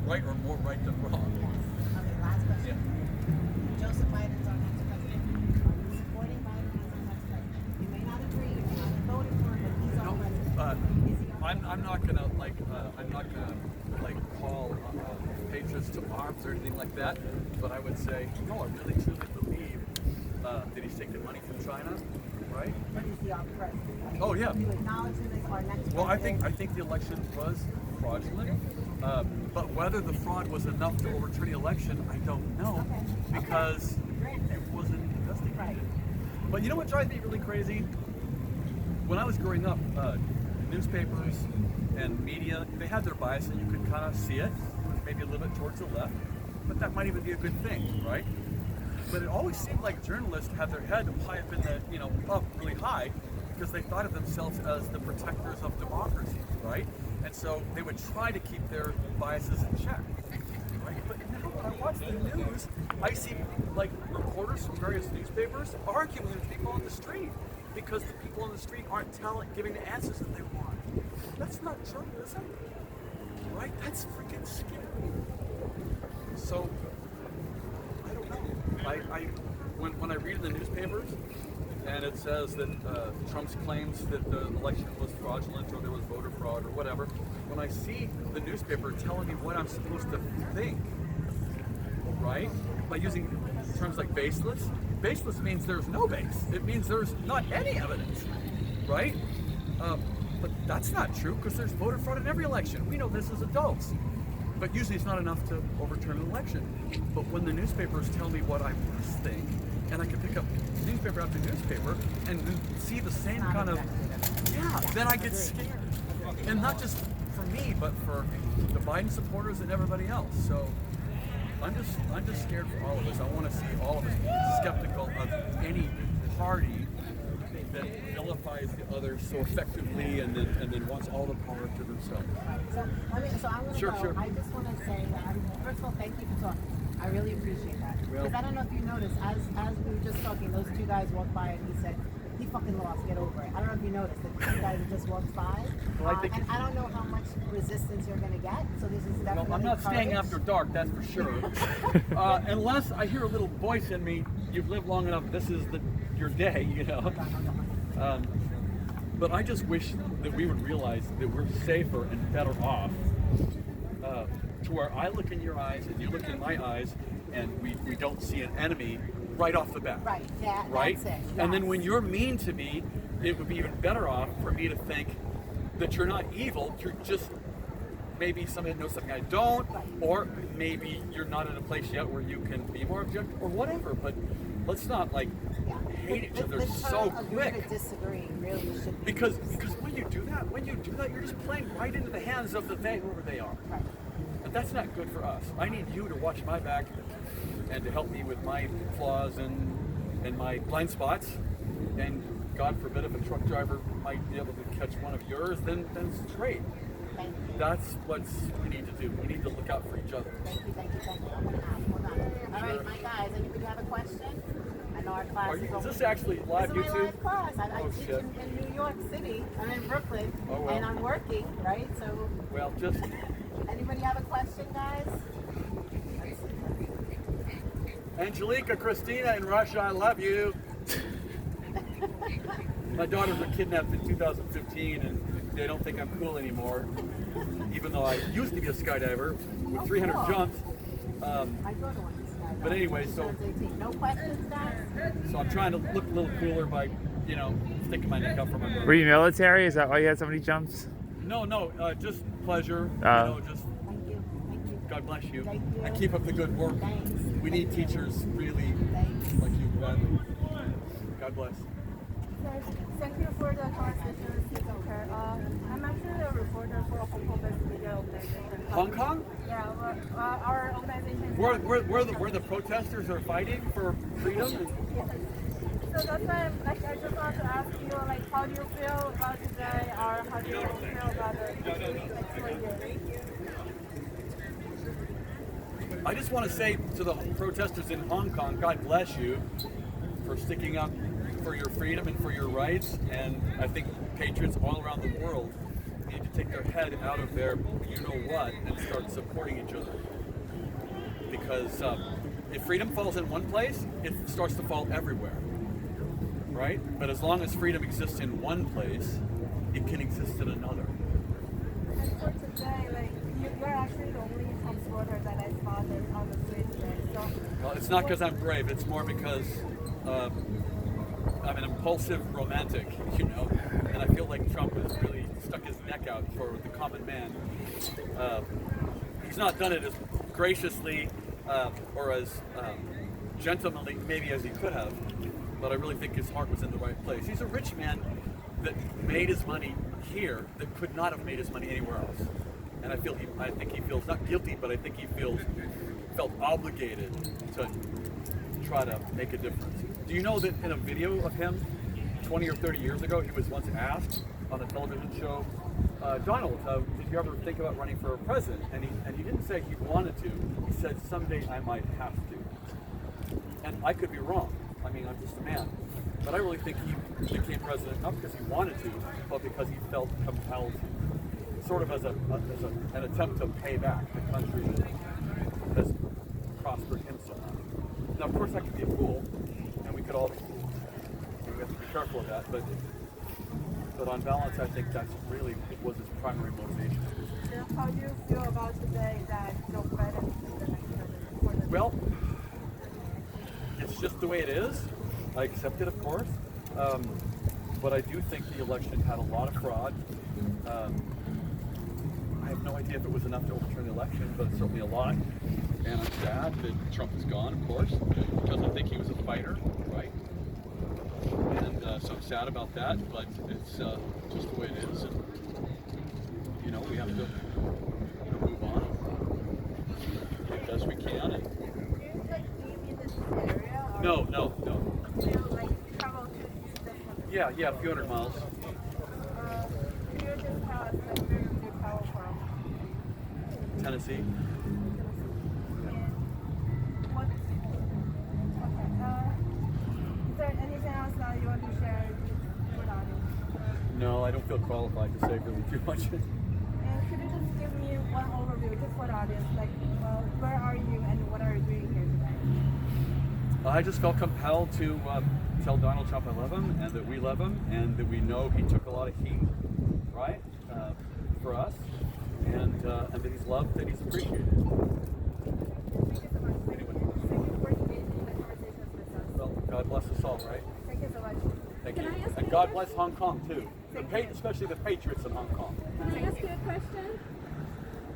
right or more right than wrong. Okay, last question. Yeah. Joseph Biden's our next president. Are you supporting Biden as our next president? You may not agree, you may not have voted for him, but he's our president. Is he our president? I'm not gonna call patriots to arms or anything like that, but I would say no. I really truly believe that he's taking money from China, right? But is he our president? Oh yeah. Do you acknowledge him as our next president? Well, I think the election was fraudulent, but whether the fraud was enough to overturn the election, I don't know, because it wasn't investigated. Right. But you know what drives me really crazy? When I was growing up, newspapers and media, they had their bias, and you could kind of see it. It was maybe a little bit towards the left, but that might even be a good thing, right? But it always seemed like journalists had their head high up in the, up really high, because they thought of themselves as the protectors of democracy, right? And so they would try to keep their biases in check, right? But now when I watch the news, I see like reporters from various newspapers arguing with people on the street because the people on the street aren't giving the answers that they want. That's not journalism, right? That's freaking scary. So I don't know. When I read in the newspapers and it says that Trump's claims that the election was fraudulent or there was voter fraud or whatever, when I see the newspaper telling me what I'm supposed to think, right? By using terms like baseless. Baseless means there's no base. It means there's not any evidence, right? But that's not true, because there's voter fraud in every election. We know this as adults. But usually it's not enough to overturn an election. But when the newspapers tell me what I must think, and I can pick up newspaper after newspaper and see the same kind of, then I get scared. And not just for me, but for the Biden supporters and everybody else. So I'm just scared for all of us. I want to see all of us skeptical of any party that vilifies the others so effectively and then wants all the power to themselves. So I'm going to go. I just want to say that, first of all, thank you for talking. I really appreciate that. Because I don't know if you noticed, as we were just talking, those two guys walked by and he said, he fucking lost, get over it. I don't know if you noticed that two guys just walked by. Well, and I don't know how much resistance you're going to get, so this is definitely I'm not staying after dark, that's for sure. Unless I hear a little voice in me, you've lived long enough, this is your day, But I just wish that we would realize that we're safer and better off to where I look in your eyes and you look in my eyes and we don't see an enemy right off the bat. Right, yeah, right? That's it. Yes. And then when you're mean to me, it would be even better off for me to think that you're not evil, you're just maybe somebody that knows something I don't, or maybe you're not in a place yet where you can be more objective or whatever, but let's not hate each other so quick. To disagree, really should be. Because when you do that, you're just playing right into the hands of whoever they are. Right. And that's not good for us. I need you to watch my back and to help me with my flaws and my blind spots. And God forbid if a truck driver might be able to catch one of yours, then it's great. Thank you. That's what we need to do. We need to look out for each other. Thank you. I'm going to ask. Hold on. All right, my guys, anybody have a question? I know our class is this actually live YouTube? This is my YouTube? live class. I teach in New York City. I'm in Brooklyn, and I'm working, right? So. Well, just. Anybody have a question, guys? Angelica, Christina in Russia, I love you. My daughters were kidnapped in 2015 and they don't think I'm cool anymore. Even though I used to be a skydiver with 300 jumps. I go to one. But anyway, so. No questions, guys? So I'm trying to look a little cooler by, sticking my neck out for my brother. Were you military? Is that why you had so many jumps? No, just pleasure. Just. Thank you. God bless you. Thank you. And keep up the good work. Thanks. We need teachers really like you badly. God bless. Thank you for the conversation, Teacher. I'm actually a reporter for Hong Kong-based media organization. Hong Kong? Yeah, our organization. Where the protesters are fighting for freedom? So that's why I just want to ask you, how do you feel about today, or how do you feel about the I just want to say to the protesters in Hong Kong, God bless you for sticking up for your freedom and for your rights. And I think patriots all around the world need to take their head out of their you-know-what and start supporting each other. Because if freedom falls in one place, it starts to fall everywhere, right? But as long as freedom exists in one place, it can exist in another. And for today, like, you're actually the only Trump supporter that I spotted on the street today. So, well, it's not because I'm brave, it's more because I'm an impulsive romantic, and I feel like Trump has really stuck his neck out for the common man. He's not done it as graciously or as gentlemanly maybe as he could have, but I really think his heart was in the right place. He's a rich man that made his money here that could not have made his money anywhere else. And I think he feels not guilty, but I think he felt obligated to try to make a difference. Do you know that in a video of him 20 or 30 years ago, he was once asked on a television show, Donald, did you ever think about running for president? And he didn't say he wanted to. He said, someday I might have to. And I could be wrong. I mean, I'm just a man. But I really think he became president not because he wanted to, but because he felt compelled to. Sort of as an attempt to pay back the country that has prospered him so much. Now, of course, I could be a fool, and we could all be fools. And we have to be careful of that, but on balance, I think that's really was his primary motivation. so how do you feel about today that Joe Biden is the next president? Well, it's just the way it is. I accept it, of course. But I do think the election had a lot of fraud. I have no idea if it was enough to overturn the election, but it's certainly a lot. And I'm sad that Trump is gone, of course, because I think he was a fighter, right? And so I'm sad about that, but it's just the way it is. And, we have to move on as best we can. And, Do you live in this area? Or no. do you travel to these Yeah, a few hundred miles. Can you just tell us where do you travel from? Tennessee. And what? Okay. Is there anything else that you want to share with the audience? No, I don't feel qualified to say really too much. And could you just give me one overview, just for the audience, like where are you and what are you doing here today? I just felt compelled to tell Donald Trump I love him and that we love him and that we know he took a lot of heat, right, for us, and that he's loved, that he's appreciated. Thank you so much. Anyway. Thank you for engaging in the conversations with us. Well, God bless us all, right? Thank you so much. Thank Can you. I ask And you God a bless Hong Kong too, especially the patriots in Hong Kong. Can I ask you a question?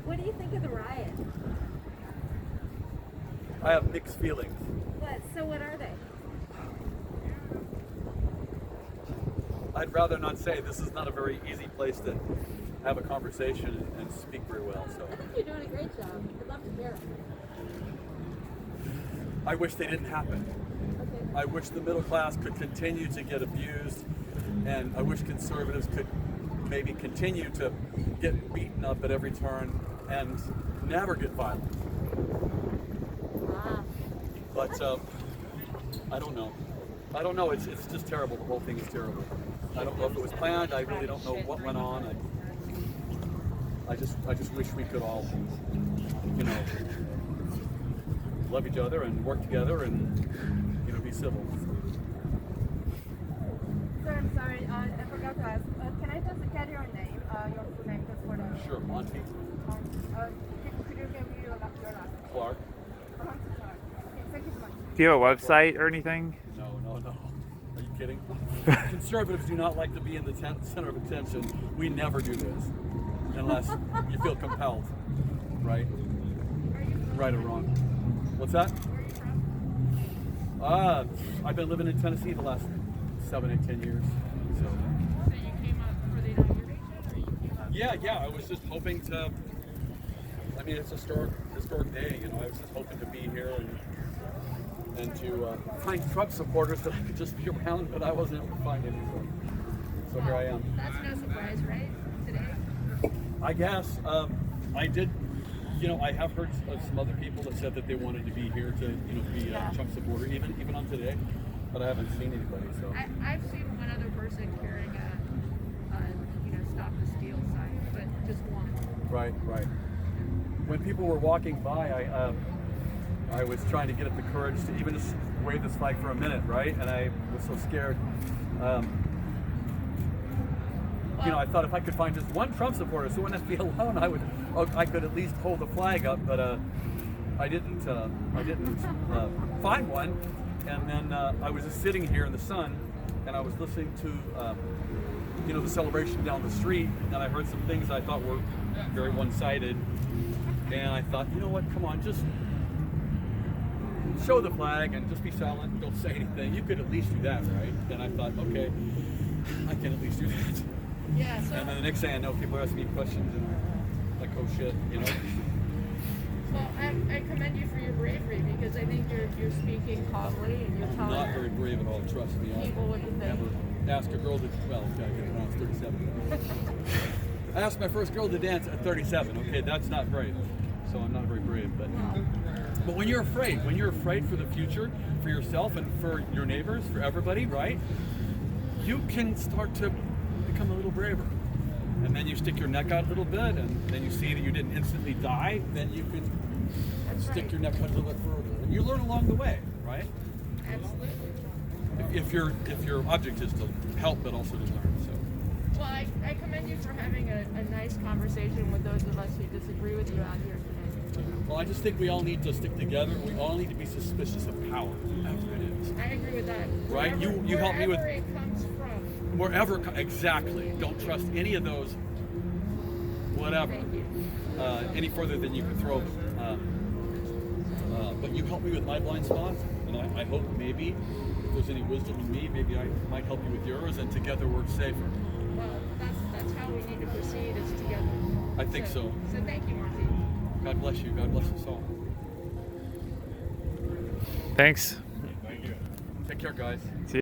What do you think of the riot? I have mixed feelings. What are they? I'd rather not say. This is not a very easy place to have a conversation and speak very well. So I think you're doing a great job. I'd love to hear it. I wish they didn't happen. Okay. I wish the middle class could continue to get abused, and I wish conservatives could maybe continue to get beaten up at every turn and never get violent. Wow. But I don't know. It's just terrible. The whole thing is terrible. I don't know if it was planned. I really don't know what went on. I just wish we could all, love each other and work together and, be civil. Sir, I'm sorry, I forgot to ask. Can I just get your name, your full name, just for the... Sure, Monty could you give me your last name? Clark. Okay, thank you so much. Do you have a website or anything? No. Are you kidding? Conservatives do not like to be in the center of attention. We never do this unless you feel compelled, right? Right or wrong. What's that? Where are you from? I've been living in Tennessee the last 7, 8, 10 years. So you came up for the inauguration, or you came up? yeah, I was just hoping to. I mean, it's a historic day. I was just hoping to be here and to find Trump supporters that I could just be around, but I wasn't able to find any. So here I am. That's no surprise, right? Today? I guess I did. I have heard of some other people that said that they wanted to be here to, be a Trump supporter, even on today, but I haven't seen anybody. So I've seen one other person carrying a Stop the Steal sign, but just one. Right. When people were walking by, I was trying to get up the courage to even just wave this flag for a minute, right? And I was so scared. I thought if I could find just one Trump supporter, so wouldn't be alone, I could at least hold the flag up. But I didn't find one. And then I was just sitting here in the sun, and I was listening to the celebration down the street, and I heard some things I thought were very one-sided. And I thought, you know what? Come on, just show the flag and just be silent. Don't say anything. You could at least do that, right? And I thought, okay, I can at least do that. Yeah. So. And then the next thing I know, people are asking me questions, and I'm like, oh shit, Well, I commend you for your bravery because I think you're speaking calmly and you're I'm telling not very brave at all. Trust me. people what you think. Never ask a girl to. Well, I get when I was 37. I asked my first girl to dance at 37. Okay, that's not brave. So I'm not very brave, but when you're afraid for the future, for yourself and for your neighbors, for everybody, right? You can start to become a little braver. And then you stick your neck out a little bit, and then you see that you didn't instantly die, then you can stick your neck out a little bit further. And you learn along the way, right? Absolutely. If your object is to help, but also to learn. So. Well, I commend you for having a nice conversation with those of us who disagree with you out here today. Well, I just think we all need to stick together. We all need to be suspicious of power, whatever it is. I agree with that. Right? You help me with wherever it comes from. wherever exactly. Don't trust any of those. Whatever. Thank you. Any further than you can throw them. But you help me with my blind spots, and I hope maybe if there's any wisdom in me, maybe I might help you with yours, and together we're safer. Well, that's how we need to proceed is together. I think so. So thank you, Marty. God bless you. God bless us all. Thanks. Take care, guys. See